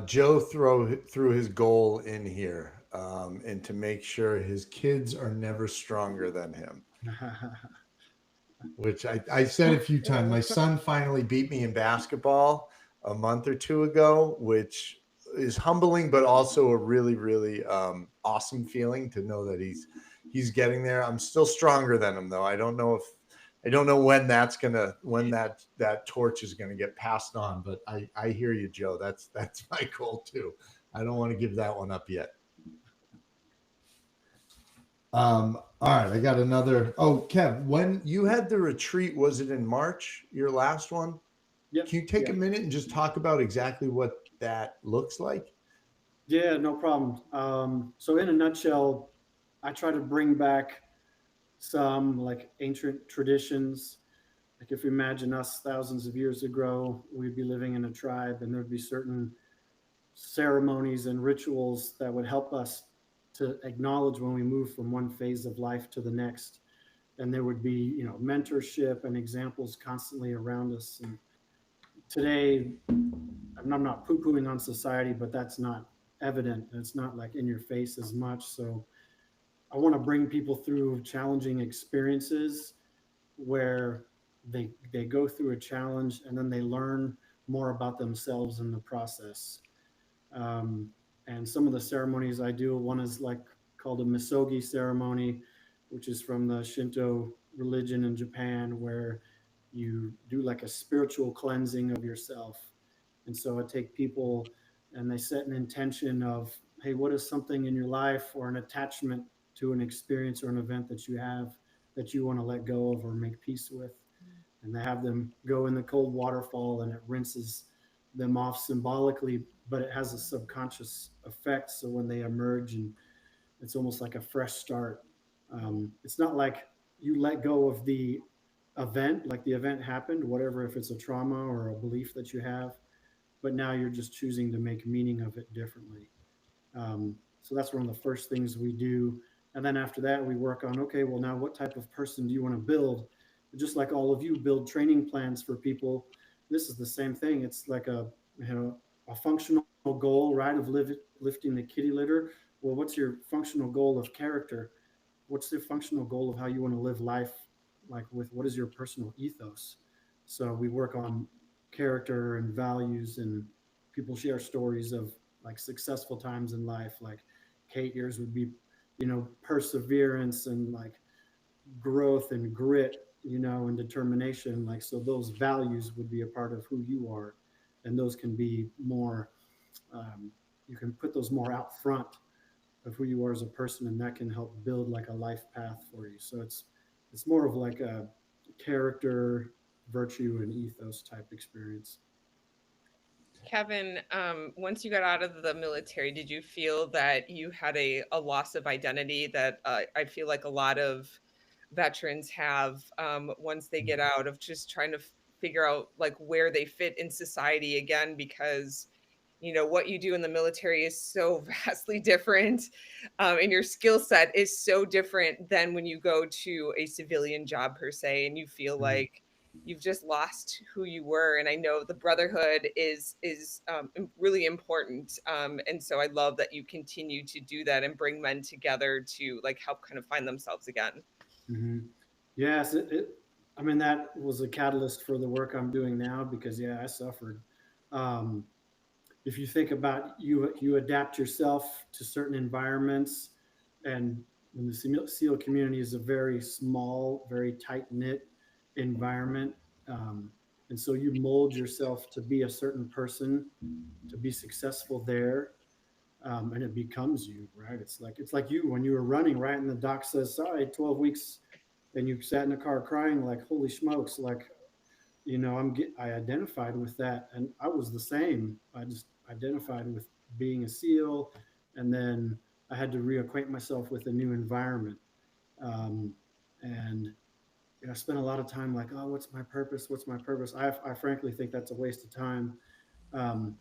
Joe threw his goal in here, and to make sure his kids are never stronger than him. Which I said a few times. My son finally beat me in basketball a month or two ago, which is humbling, but also a really, really awesome feeling to know that he's getting there. I'm still stronger than him, though. I don't know when that torch is gonna get passed on, but I hear you, Joe. That's my goal too. I don't want to give that one up yet. All right, I got another. Oh, Kev, when you had the retreat, was it in March, your last one? Yep. Can you take a minute and just talk about exactly what that looks like? Yeah, no problem. So in a nutshell, I try to bring back some like ancient traditions. Like if you imagine us thousands of years ago, we'd be living in a tribe and there'd be certain ceremonies and rituals that would help us to acknowledge when we move from one phase of life to the next. and there would be, mentorship and examples constantly around us. And today, I'm not poo-pooing on society, but that's not evident. It's not like in your face as much. So I want to bring people through challenging experiences where they go through a challenge and then they learn more about themselves in the process. Um, and some of the ceremonies I do, one is like called a misogi ceremony, which is from the Shinto religion in Japan, where you do like a spiritual cleansing of yourself. And so I take people and they set an intention of, hey, what is something in your life or an attachment to an experience or an event that you have that you want to let go of or make peace with? And they have them go in the cold waterfall and it rinses them off symbolically, but it has a subconscious effect. So when they emerge, and it's almost like a fresh start. It's not like you let go of the event, like the event happened, whatever, if it's a trauma or a belief that you have, but now you're just choosing to make meaning of it differently. So that's one of the first things we do. And then after that, we work on, okay, well, now what type of person do you want to build? Just like all of you build training plans for people, this is the same thing. It's like a functional goal, right, of lifting the kitty litter. Well, what's your functional goal of character? What's the functional goal of how you want to live life? Like, with what is your personal ethos? So we work on character and values, and people share stories of like successful times in life. Like Cait, yours would be, perseverance and like growth and grit, and determination. Like, so those values would be a part of who you are, and those can be more, you can put those more out front of who you are as a person, and that can help build like a life path for you. So it's more of like a character, virtue, and ethos type experience. Kevin, once you got out of the military, did you feel that you had a loss of identity that I feel like a lot of veterans have once they get out, of just trying to figure out like where they fit in society again? Because what you do in the military is so vastly different, and your skill set is so different than when you go to a civilian job per se, and you feel like you've just lost who you were. And I know the brotherhood is really important, and so I love that you continue to do that and bring men together to like help kind of find themselves again. Mm-hmm. Yes, I mean, that was a catalyst for the work I'm doing now, because I suffered. Um, if you think about, you adapt yourself to certain environments, and the SEAL community is a very small, very tight knit environment, and so you mold yourself to be a certain person to be successful there, and it becomes you, right? It's like you when you were running, right? And the doc says, "Sorry, 12 weeks," and you sat in the car crying, like, "Holy smokes!" Like, I identified with that, and I was the same. I just identified with being a SEAL, and then I had to reacquaint myself with a new environment, and I spent a lot of time like, oh, what's my purpose? What's my purpose? I frankly think that's a waste of time. Um,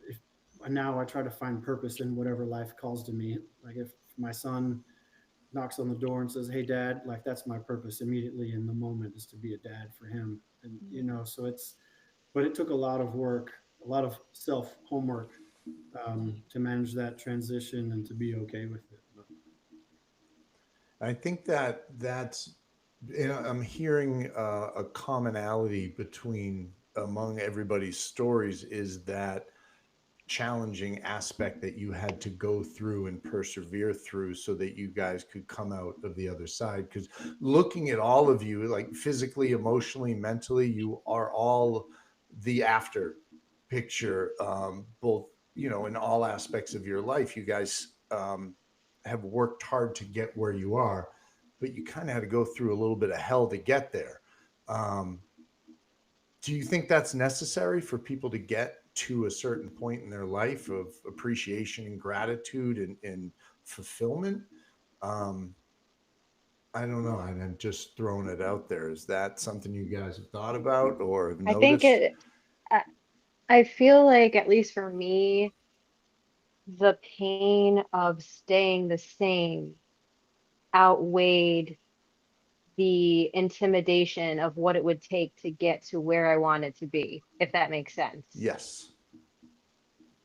if, Now I try to find purpose in whatever life calls to me. Like, if my son knocks on the door and says, "Hey, Dad," like, that's my purpose immediately in the moment, is to be a dad for him. And so but it took a lot of work, a lot of self homework, to manage that transition and to be okay with it. But I think that's, I'm hearing a commonality among everybody's stories, is that challenging aspect that you had to go through and persevere through so that you guys could come out of the other side. Because looking at all of you, like physically, emotionally, mentally, you are all the after picture, both, in all aspects of your life. You guys have worked hard to get where you are, but you kind of had to go through a little bit of hell to get there. Do you think that's necessary for people to get to a certain point in their life of appreciation and gratitude and fulfillment? I don't know. I'm just throwing it out there. Is that something you guys have thought about or have I think noticed? I, I feel like, at least for me, the pain of staying the same outweighed the intimidation of what it would take to get to where I wanted to be, if that makes sense. Yes.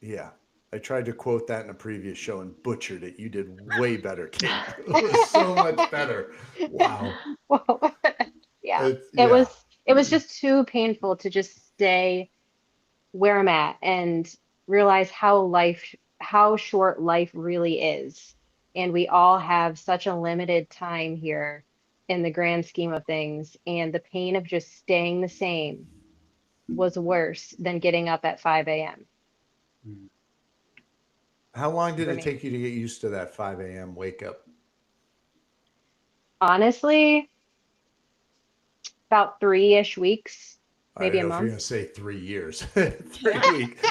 Yeah. I tried to quote that in a previous show and butchered it. You did way better, Cait. It was so much better. Wow. Well, yeah. Yeah. It was just too painful to just stay where I'm at and realize how short life really is. And we all have such a limited time here in the grand scheme of things. And the pain of just staying the same was worse than getting up at 5 a.m. How long did for it me. take you to get used to that 5 a.m. wake up? Honestly, about 3-ish weeks, I maybe a don't know if you're month. going to say 3 years. 3 weeks.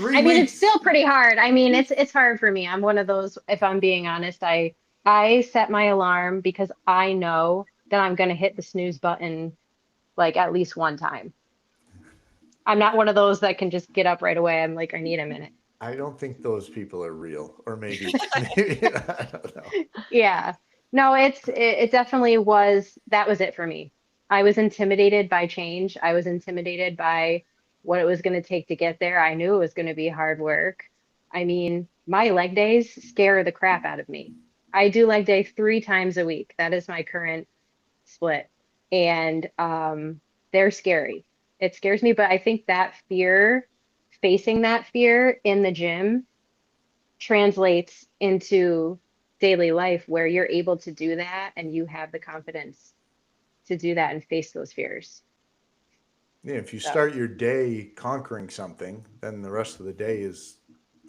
I mean, it's still pretty hard. I mean, it's hard for me. I'm one of those, if I'm being honest, I set my alarm because I know that I'm gonna hit the snooze button like at least one time. I'm not one of those that can just get up right away. I'm like, I need a minute. I don't think those people are real, or maybe I don't know. Yeah. No, it definitely was, that was it for me. I was intimidated by change. I was intimidated by what it was going to take to get there. I knew it was going to be hard work. I mean, my leg days scare the crap out of me. I do leg day 3 times a week. That is my current split. And they're scary. It scares me, but I think that fear, facing that fear in the gym translates into daily life where you're able to do that and you have the confidence to do that and face those fears. Yeah, if you So start your day conquering something, then the rest of the day is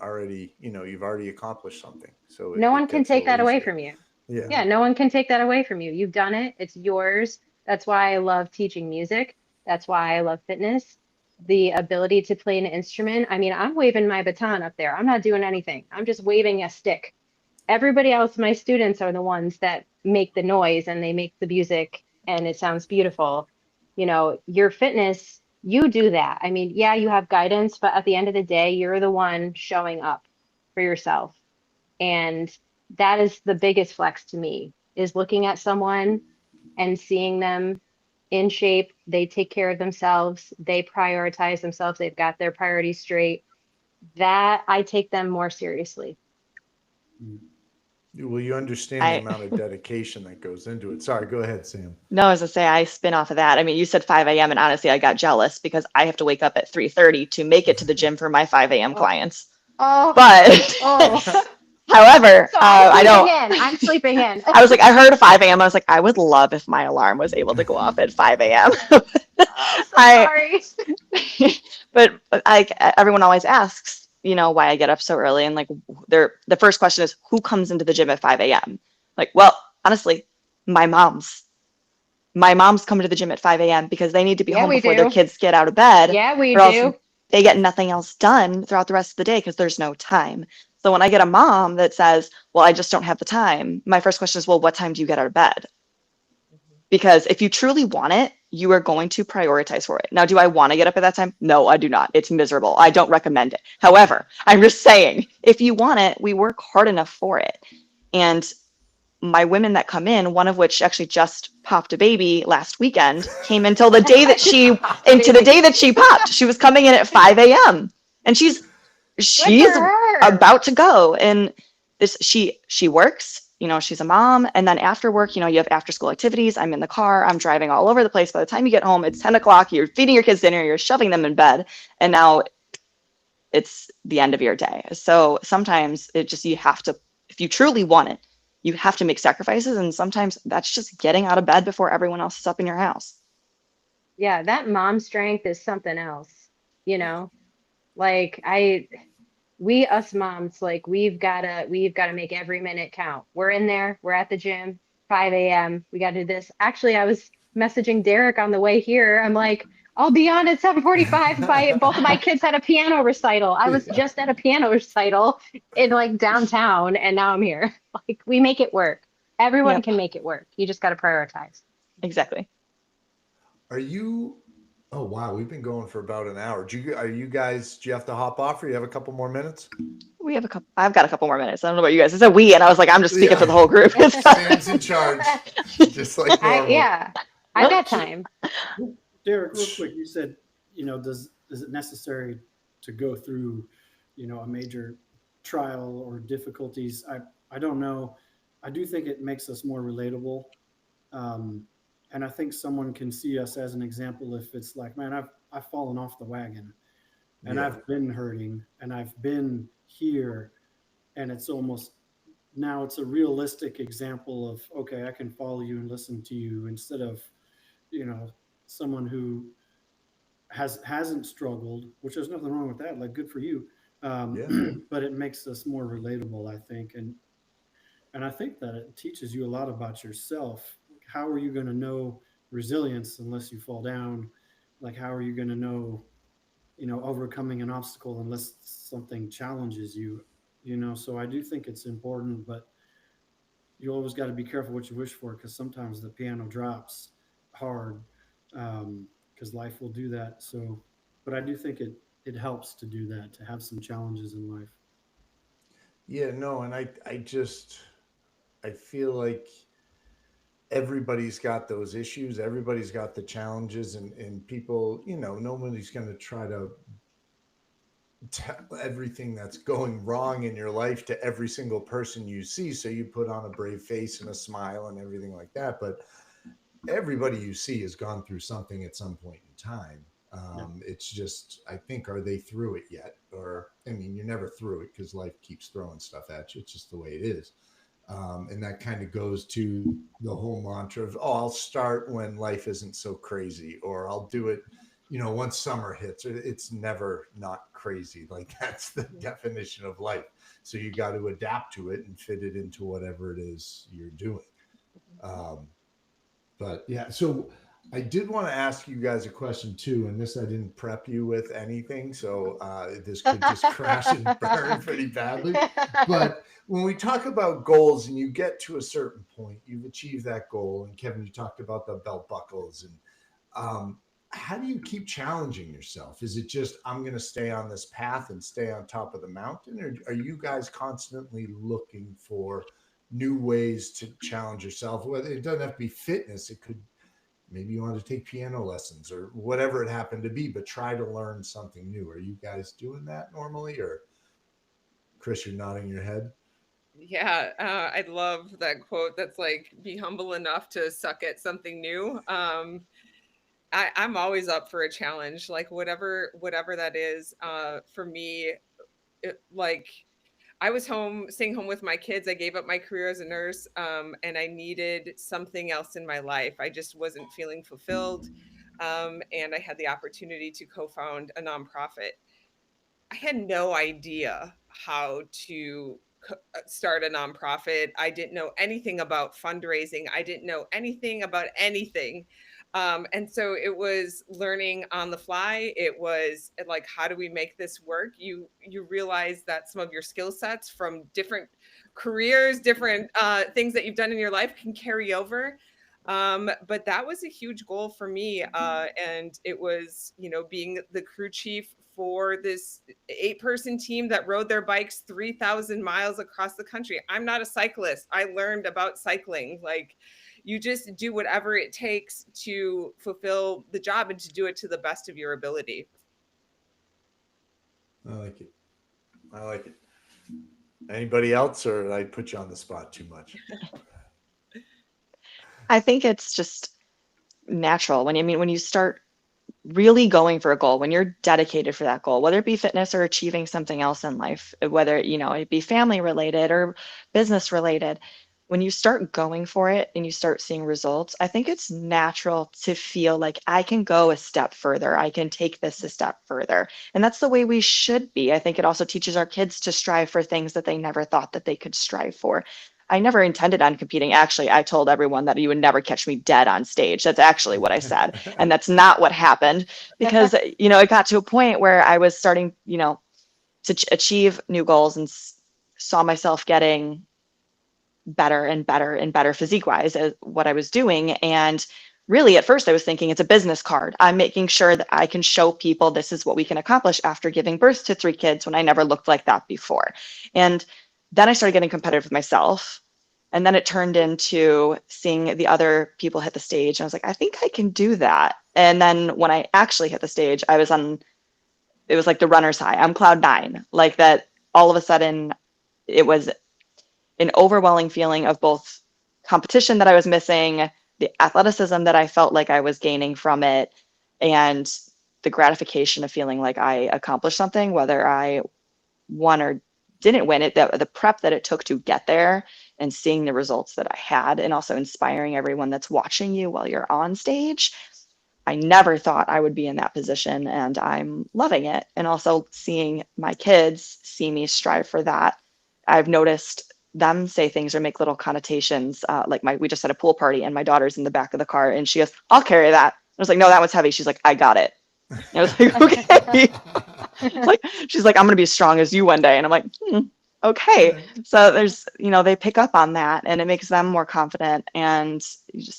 already, you've already accomplished something. So no one it can gets a take little that away easier. from you. Yeah. Yeah, no one can take that away from you. You've done it. It's yours. That's why I love teaching music. That's why I love fitness. The ability to play an instrument. I mean, I'm waving my baton up there. I'm not doing anything. I'm just waving a stick. Everybody else, my students, are the ones that make the noise and they make the music and it sounds beautiful. Your fitness, you do that. I mean, yeah, you have guidance, but at the end of the day, you're the one showing up for yourself. And that is the biggest flex to me, is looking at someone and seeing them in shape. They take care of themselves, they prioritize themselves, they've got their priorities straight. That I take them more seriously. Well, you understand the I amount of dedication that goes into it. Sorry, go ahead, Sam. no, as I say, I spin off of that. I mean, you said 5 a.m. and honestly, I got jealous because I have to wake up at 3:30 to make it to the gym for my 5 a.m. Oh, clients. oh, But oh. however, So I don't. I'm sleeping in. I was like, I heard 5 a.m. I was like, I would love if my alarm was able to go off at 5 a.m. Oh, so I, sorry. but everyone always asks, why I get up so early. And like, the first question is, who comes into the gym at 5 a.m.? Like, well, honestly, my moms. My moms come to the gym at 5 a.m. because they need to be Yeah, home we before their do. kids get out of bed, Yeah, we or else do. they get nothing else done throughout the rest of the day because there's no time. So when I get a mom that says, well, I just don't have the time, my first question is, well, what time do you get out of bed? Because if you truly want it, you are going to prioritize for it. Now, do I want to get up at that time? No, I do not. It's miserable. I don't recommend it. However, I'm just saying, if you want it, we work hard enough for it. And my women that come in, one of which actually just popped a baby last weekend, came until the day that she popped. She was coming in at 5 a.m. and she's Good for her. about to go. And she works, she's a mom. And then after work, you have after school activities. I'm in the car, I'm driving all over the place. By the time you get home, it's 10 o'clock, you're feeding your kids dinner, you're shoving them in bed. And now it's the end of your day. So sometimes you have to, if you truly want it, you have to make sacrifices. And sometimes that's just getting out of bed before everyone else is up in your house. Yeah, that mom strength is something else, like us moms, like we've gotta make every minute count. We're in there, we're at the gym, 5 a.m. We gotta do this. Actually, I was messaging Derek on the way here. I'm like, I'll be on at 7:45. Both of my kids had a piano recital. I was just at a piano recital in like downtown, and now I'm here. Like, we make it work. Everyone can make it work. You just gotta prioritize. Exactly. Are you Oh, wow. We've been going for about an hour. Do you have to hop off or you have a couple more minutes? We have a couple. I've got a couple more minutes. I don't know about you guys. It's a we, and I was like, I'm just speaking for the Yeah. whole group. Sam's in charge, just like normal. I've got time. Derek, real quick, you said, does it necessary to go through, a major trial or difficulties? I don't know. I do think it makes us more relatable. And I think someone can see us as an example if it's like, man, I've fallen off the wagon and I've been hurting and I've been here. And it's almost, now it's a realistic example of, okay, I can follow you and listen to you instead of, someone who hasn't struggled, which there's nothing wrong with that. Like, good for you. But it makes us more relatable, I think. And I think that it teaches you a lot about yourself. How are you going to know resilience unless you fall down? Like, how are you going to know, overcoming an obstacle unless something challenges you, So I do think it's important, but you always got to be careful what you wish for, because sometimes the piano drops hard, because life will do that. So, but I do think it helps to do that, to have some challenges in life. Yeah, no, and I feel like everybody's got those issues, everybody's got the challenges, and people, nobody's going to try to tell everything that's going wrong in your life to every single person you see. So you put on a brave face and a smile and everything like that. But everybody you see has gone through something at some point in time. It's just, I think, are they through it yet? Or, I mean, you're never through it because life keeps throwing stuff at you. It's just the way it is. And that kind of goes to the whole mantra of, oh, I'll start when life isn't so crazy, or I'll do it, once summer hits. It's never not crazy. Like, that's the definition of life. So you got to adapt to it and fit it into whatever it is you're doing. But yeah, so I did want to ask you guys a question too, and this I didn't prep you with anything, so this could just crash and burn pretty badly. But when we talk about goals and you get to a certain point, you've achieved that goal, and Kevin, you talked about the belt buckles, and how do you keep challenging yourself? Is it just, I'm going to stay on this path and stay on top of the mountain, or are you guys constantly looking for new ways to challenge yourself? Whether it doesn't have to be fitness, it could, maybe you want to take piano lessons or whatever it happened to be, but try to learn something new. Are you guys doing that normally? Or Kris, you're nodding your head. Yeah, I love that quote. That's like, be humble enough to suck at something new. I'm always up for a challenge, like whatever that is. For me, like, I was staying home with my kids. I gave up my career as a nurse, and I needed something else in my life. I just wasn't feeling fulfilled. And I had the opportunity to co-found a nonprofit. I had no idea how to start a nonprofit. I didn't know anything about fundraising. I didn't know anything about anything. And so it was learning on the fly. It was like, how do we make this work? You realize that some of your skill sets from different careers, different things that you've done in your life can carry over. But that was a huge goal for me. And it was, being the crew chief for this 8-person team that rode their bikes 3,000 miles across the country. I'm not a cyclist. I learned about cycling. Like, you just do whatever it takes to fulfill the job and to do it to the best of your ability. I like it. Anybody else, or I put you on the spot too much? I think it's just natural when you start really going for a goal, when you're dedicated for that goal, whether it be fitness or achieving something else in life, whether it be family related or business related. When you start going for it and you start seeing results, I think it's natural to feel like I can go a step further. I can take this a step further. And that's the way we should be. I think it also teaches our kids to strive for things that they never thought that they could strive for. I never intended on competing. Actually, I told everyone that you would never catch me dead on stage. That's actually what I said. And that's not what happened, because, it got to a point where I was starting, to achieve new goals and saw myself getting better and better and better physique wise at what I was doing. And really at first I was thinking it's a business card. I'm making sure that I can show people this is what we can accomplish after giving birth to 3 kids when I never looked like that before. And then I started getting competitive with myself. And then it turned into seeing the other people hit the stage. And I was like, I think I can do that. And then when I actually hit the stage, it was like the runner's high. I'm cloud 9. Like that all of a sudden it was an overwhelming feeling of both competition that I was missing, the athleticism that I felt like I was gaining from it, and the gratification of feeling like I accomplished something, whether I won or didn't win it, the prep that it took to get there and seeing the results that I had, and also inspiring everyone that's watching you while you're on stage. I never thought I would be in that position, and I'm loving it. And also seeing my kids see me strive for that. I've noticed them say things or make little connotations. Like we just had a pool party, and my daughter's in the back of the car, and she goes, "I'll carry that." I was like, "No, that one's heavy." She's like, "I got it." And I was like, "Okay." Like she's like, "I'm gonna be as strong as you one day," and I'm like, okay. So there's, they pick up on that, and it makes them more confident, and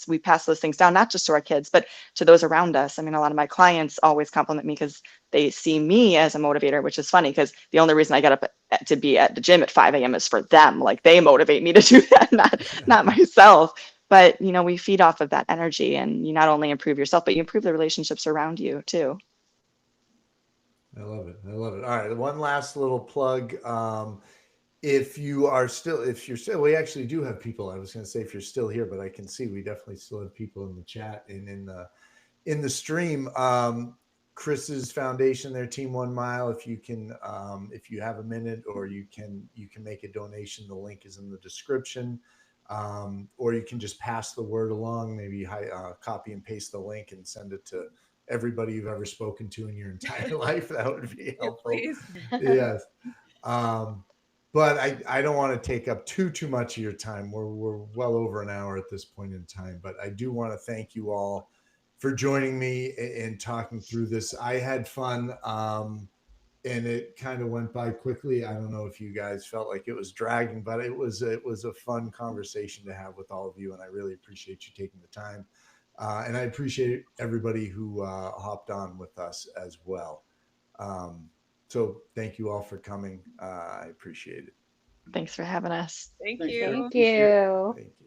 we pass those things down, not just to our kids, but to those around us. I mean, a lot of my clients always compliment me because they see me as a motivator, which is funny because the only reason I get up to be at the gym at 5 a.m. is for them. Like they motivate me to do that, not myself. But we feed off of that energy, and you not only improve yourself, but you improve the relationships around you too. I love it. I love it. All right. One last little plug. If you're still, we actually do have people. I was going to say if you're still here, but I can see we definitely still have people in the chat and in the stream. Kris's foundation, their Team 1 Mile. If you can, if you have a minute, or you can make a donation. The link is in the description, or you can just pass the word along. Maybe copy and paste the link and send it to everybody you've ever spoken to in your entire life. That would be helpful. Yes. But I don't want to take up too much of your time. We're well over an hour at this point in time, but I do want to thank you all for joining me and talking through this. I had fun, and it kind of went by quickly. I don't know if you guys felt like it was dragging, but it was a fun conversation to have with all of you, and I really appreciate you taking the time. And I appreciate everybody who hopped on with us as well. So thank you all for coming. I appreciate it. Thanks for having us. Thank Thanks, you. Kevin. Thank you. Thank you.